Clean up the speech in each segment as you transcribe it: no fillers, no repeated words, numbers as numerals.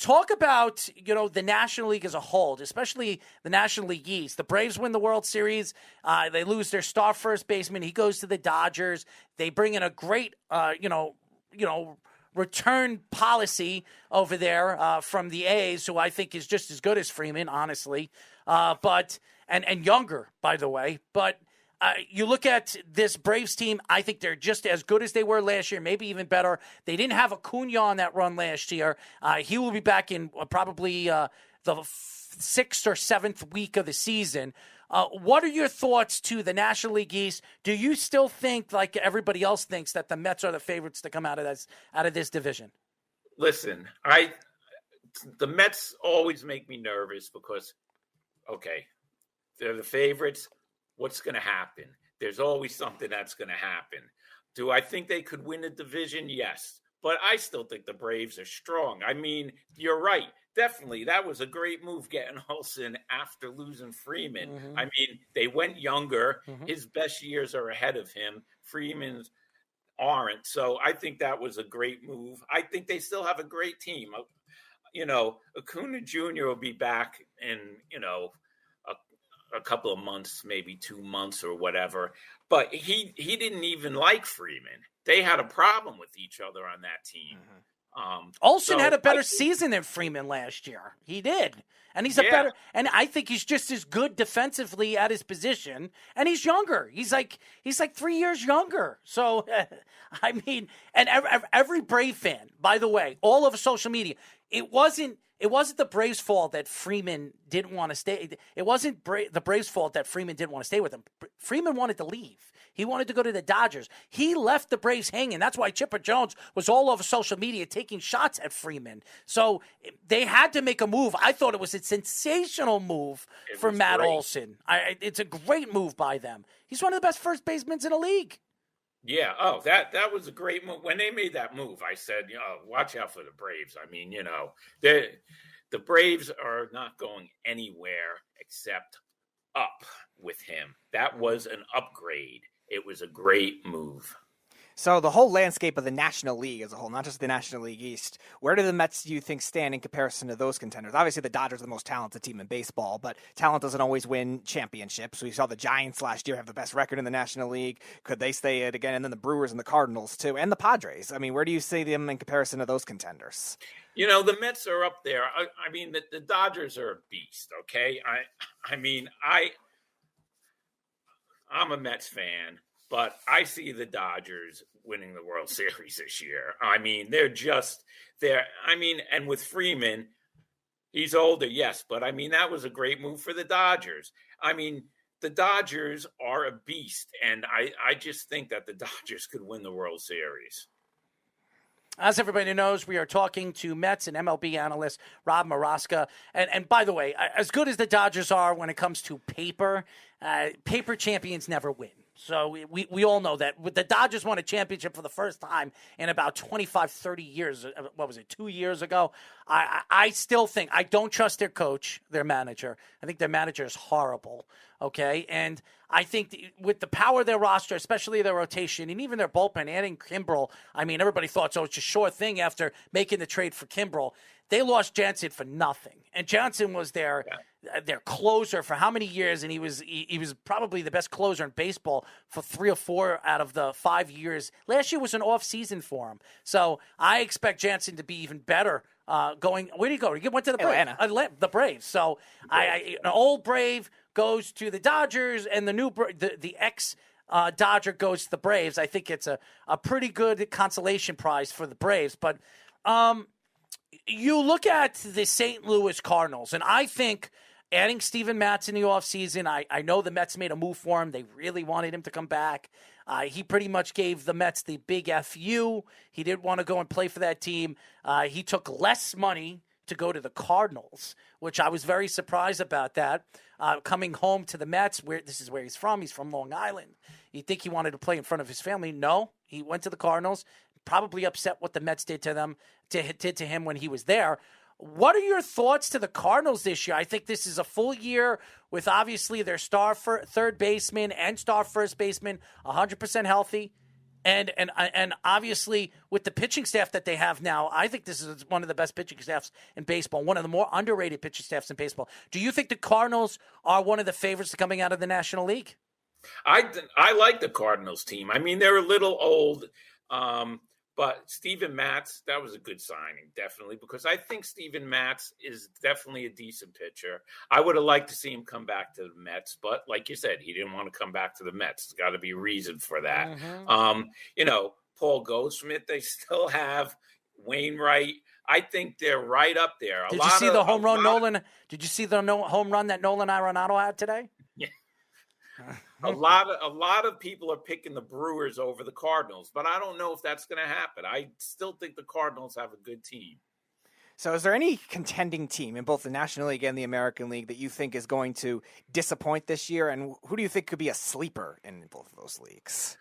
talk about, the National League as a whole, especially the National League East. The Braves win the World Series. They lose their star first baseman. He goes to the Dodgers. They bring in a great, return policy over there from the A's, who I think is just as good as Freeman, honestly, but younger, by the way. But you look at this Braves team, I think they're just as good as they were last year, maybe even better. They didn't have Acuna on that run last year. He will be back in probably the sixth or seventh week of the season. What are your thoughts to the National League East? Do you still think, like everybody else thinks, that the Mets are the favorites to come out of this division? Listen, the Mets always make me nervous because, okay, they're the favorites. What's going to happen? There's always something that's going to happen. Do I think they could win the division? Yes. But I still think the Braves are strong. I mean, you're right. Definitely. That was a great move getting Olsen after losing Freeman. Mm-hmm. I mean, they went younger. Mm-hmm. His best years are ahead of him. Freeman's aren't. So I think that was a great move. I think they still have a great team. Acuna Jr. will be back in, a couple of months, maybe 2 months or whatever. But he didn't even like Freeman. They had a problem with each other on that team. Mm-hmm. Olsen had a better season than Freeman last year. He did. And he's and I think he's just as good defensively at his position. And he's younger. He's like 3 years younger. So, I mean, and every Brave fan, by the way, all over social media, it wasn't the Braves' fault that Freeman didn't want to stay. It wasn't the Braves' fault that Freeman didn't want to stay with him. Freeman wanted to leave. He wanted to go to the Dodgers. He left the Braves hanging. That's why Chipper Jones was all over social media taking shots at Freeman. So they had to make a move. I thought it was a sensational move for Matt Olson. It's a great move by them. He's one of the best first basemen in the league. Yeah. Oh, that was a great move. When they made that move, I said, watch out for the Braves. I mean, the Braves are not going anywhere except up with him. That was an upgrade. It was a great move. So the whole landscape of the National League as a whole, not just the National League East, where do the Mets, do you think, stand in comparison to those contenders? Obviously, the Dodgers are the most talented team in baseball, but talent doesn't always win championships. We saw the Giants last year have the best record in the National League. Could they stay it again? And then the Brewers and the Cardinals, too, and the Padres. I mean, where do you see them in comparison to those contenders? The Mets are up there. I mean, the Dodgers are a beast, okay? I'm a Mets fan. But I see the Dodgers winning the World Series this year. I mean, and with Freeman, he's older, yes. But, that was a great move for the Dodgers. I mean, the Dodgers are a beast. And I just think that the Dodgers could win the World Series. As everybody knows, we are talking to Mets and MLB analyst Rob Morosca. And by the way, as good as the Dodgers are when it comes to paper champions never win. So we all know that. The Dodgers won a championship for the first time in about 25, 30 years. What was it, 2 years ago? I still think, I don't trust their coach, their manager. I think their manager is horrible, okay? And I think with the power of their roster, especially their rotation, and even their bullpen, adding Kimbrel, everybody thought, so it's a sure thing after making the trade for Kimbrel. They lost Jansen for nothing. And Johnson was their closer for how many years? And he was probably the best closer in baseball for 3 or 4 out of the 5 years. Last year was an off season for him. So I expect Jansen to be even better going. Where did he go? He went to the Braves. The Braves. So an old Brave goes to the Dodgers, and the ex Dodger goes to the Braves. I think it's a pretty good consolation prize for the Braves. But you look at the St. Louis Cardinals, and I think adding Steven Matz in the offseason, I know the Mets made a move for him. They really wanted him to come back. He pretty much gave the Mets the big FU. He didn't want to go and play for that team. He took less money to go to the Cardinals, which I was very surprised about that. Coming home to the Mets, this is where he's from. He's from Long Island. You think he wanted to play in front of his family? No, he went to the Cardinals. Probably upset what the Mets did to him when he was there. What are your thoughts to the Cardinals this year? I think this is a full year with obviously their star third baseman and star first baseman 100% healthy. And obviously, with the pitching staff that they have now, I think this is one of the best pitching staffs in baseball, one of the more underrated pitching staffs in baseball. Do you think the Cardinals are one of the favorites coming out of the National League? I like the Cardinals team. I mean, they're a little old, but Steven Matz, that was a good signing, definitely, because I think Steven Matz is definitely a decent pitcher. I would have liked to see him come back to the Mets, but like you said, he didn't want to come back to the Mets. There's got to be a reason for that. Mm-hmm. Paul Goldschmidt, they still have Wainwright. I think they're right up there. Did you see the home run that Nolan Arenado had today? Yeah. A lot of people are picking the Brewers over the Cardinals, but I don't know if that's going to happen. I still think the Cardinals have a good team. So is there any contending team in both the National League and the American League that you think is going to disappoint this year? And who do you think could be a sleeper in both of those leagues?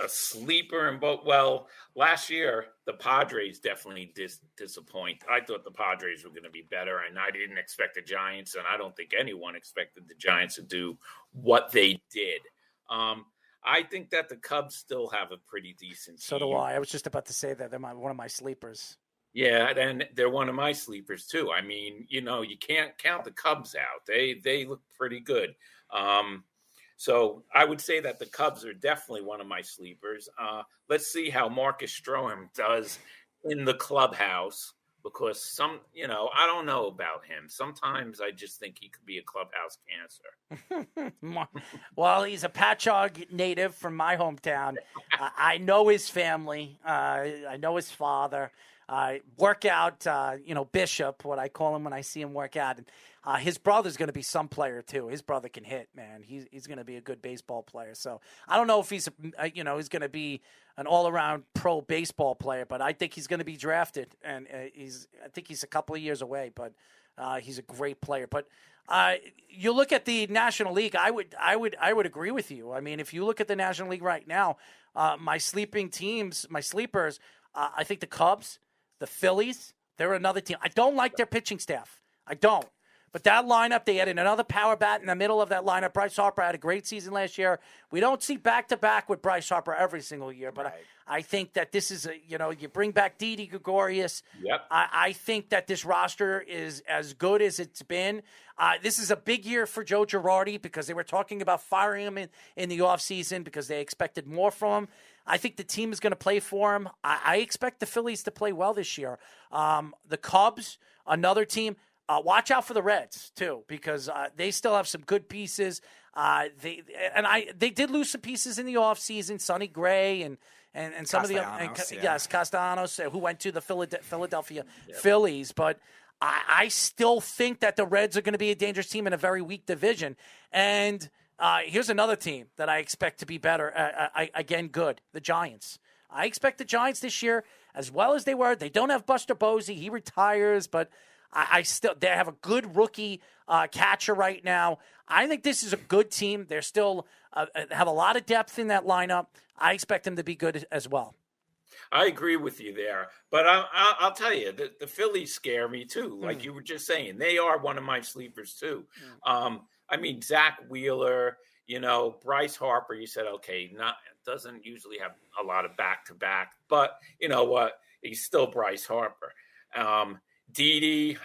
A sleeper in both. Well, last year, the Padres definitely disappoint. I thought the Padres were going to be better, and I didn't expect the Giants, and I don't think anyone expected the Giants to do what they did. I think that the Cubs still have a pretty decent team. So do I. I was just about to say that they're one of my sleepers. Yeah, and they're one of my sleepers, too. I mean, you can't count the Cubs out. They look pretty good. So I would say that the Cubs are definitely one of my sleepers. Let's see how Marcus Stroman does in the clubhouse, because I don't know about him. Sometimes I just think he could be a clubhouse cancer. Well, he's a Patchogue native from my hometown. I know his family. I know his father. Workout, Bishop, what I call him when I see him work out. And his brother's going to be some player too. His brother can hit, man. He's going to be a good baseball player. So I don't know if he's, he's going to be an all-around pro baseball player, but I think he's going to be drafted, and I think he's a couple of years away, but he's a great player. But you look at the National League, I would agree with you. I mean, if you look at the National League right now, my sleepers, I think the Cubs, the Phillies, they're another team. I don't like their pitching staff. I don't. But that lineup, they added another power bat in the middle of that lineup. Bryce Harper had a great season last year. We don't see back-to-back with Bryce Harper every single year, but right. I think that this is you bring back Didi Gregorius. Yep. I think that this roster is as good as it's been. This is a big year for Joe Girardi because they were talking about firing him in the offseason because they expected more from him. I think the team is going to play for him. I expect the Phillies to play well this year. The Cubs, another team. Watch out for the Reds too, because they still have some good pieces. They did lose some pieces in the offseason. Sonny Gray and some Castellanos, of the Castellanos, who went to the Philadelphia Phillies. But I still think that the Reds are going to be a dangerous team in a very weak division. And here's another team that I expect to be better. Again, good. The Giants. I expect the Giants this year, as well as they were. They don't have Buster Posey. He retires, but they have a good rookie catcher right now. I think this is a good team. They're still have a lot of depth in that lineup. I expect them to be good as well. I agree with you there, but I'll tell you, the Phillies scare me too. Like you were just saying, they are one of my sleepers too. I mean, Zach Wheeler, Bryce Harper. You said doesn't usually have a lot of back-to-back, but you know what? He's still Bryce Harper. Didi,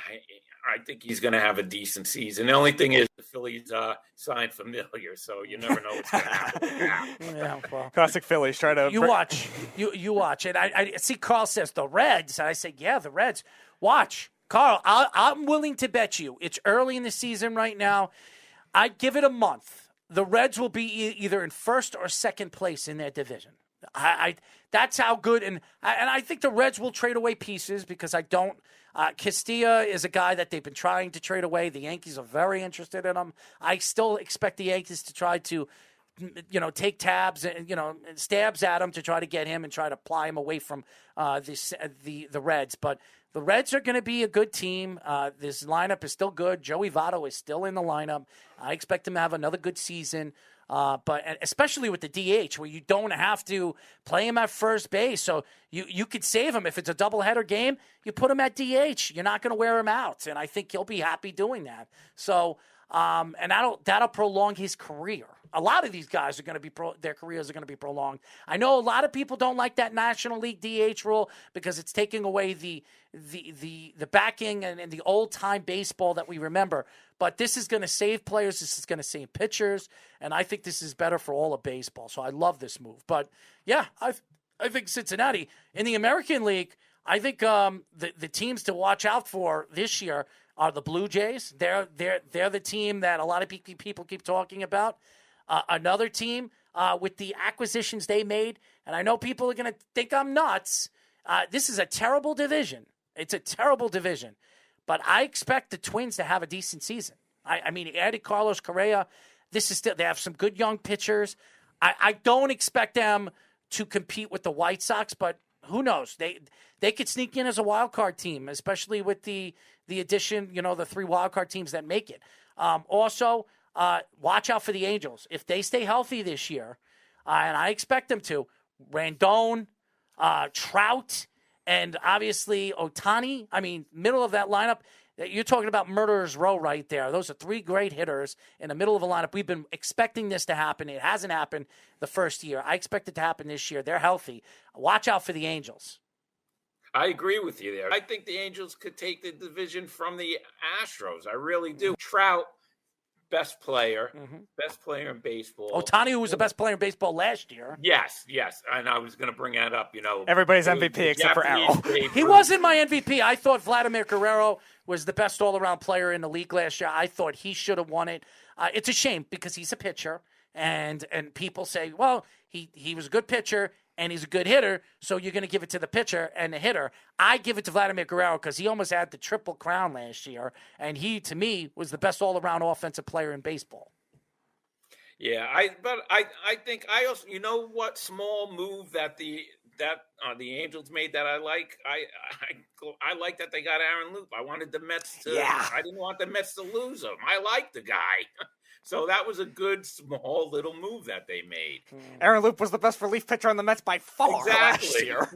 I think he's going to have a decent season. The only thing is the Phillies signed Familiar, so you never know what's going to happen. Well, classic Phillies. Try to you watch, and I see Carl says the Reds. And I say, yeah, the Reds. Watch, Carl. I'm willing to bet you. It's early in the season right now. I'd give it a month. The Reds will be either in first or second place in their division. That's how good, and I think the Reds will trade away pieces because I don't. Castillo is a guy that they've been trying to trade away. The Yankees are very interested in him. I still expect the Yankees to try to, take tabs and stabs at him to try to get him and try to ply him away from the Reds. But the Reds are going to be a good team. This lineup is still good. Joey Votto is still in the lineup. I expect him to have another good season. But especially with the DH, where you don't have to play him at first base, so you could save him if it's a doubleheader game. You put him at DH. You're not going to wear him out, and I think he'll be happy doing that. So, and that'll prolong his career. a lot of these guys are going to be their careers are going to be prolonged. I know a lot of people don't like that National League DH rule because it's taking away the backing and the old time baseball that we remember. But this is going to save players. This is going to save pitchers, and I think this is better for all of baseball. So I love this move. But yeah, I think Cincinnati in the American League. I think the teams to watch out for this year are the Blue Jays. They're the team that a lot of people keep talking about. Another team with the acquisitions they made, and I know people are going to think I'm nuts. This is a terrible division. It's a terrible division. But I expect the Twins to have a decent season. I mean, added Carlos Correa. This is still, they have some good young pitchers. I don't expect them to compete with the White Sox, but who knows? They could sneak in as a wild card team, especially with the addition, the 3 wild card teams that make it. Also, watch out for the Angels. If they stay healthy this year, and I expect them to, Rendon, Trout, and obviously Ohtani. I mean, middle of that lineup, you're talking about murderer's row right there. Those are 3 great hitters in the middle of a lineup. We've been expecting this to happen. It hasn't happened the first year. I expect it to happen this year. They're healthy. Watch out for the Angels. I agree with you there. I think the Angels could take the division from the Astros. I really do. Trout, best player in baseball. Ohtani, who was the best player in baseball last year. Yes. And I was going to bring that up, Everybody's MVP except for Arrow. He wasn't my MVP. I thought Vladimir Guerrero was the best all-around player in the league last year. I thought he should have won it. It's a shame because he's a pitcher, and people say, well, he was a good pitcher, and he's a good hitter, so you're going to give it to the pitcher and the hitter. I give it to Vladimir Guerrero because he almost had the triple crown last year, and he, to me, was the best all-around offensive player in baseball. Yeah, I think I also, what small move that the Angels made that I like. I like that they got Aaron Loup. I wanted the Mets to. Yeah. I didn't want the Mets to lose him. I like the guy. So that was a good, small, little move that they made. Aaron Loup was the best relief pitcher on the Mets by far last year.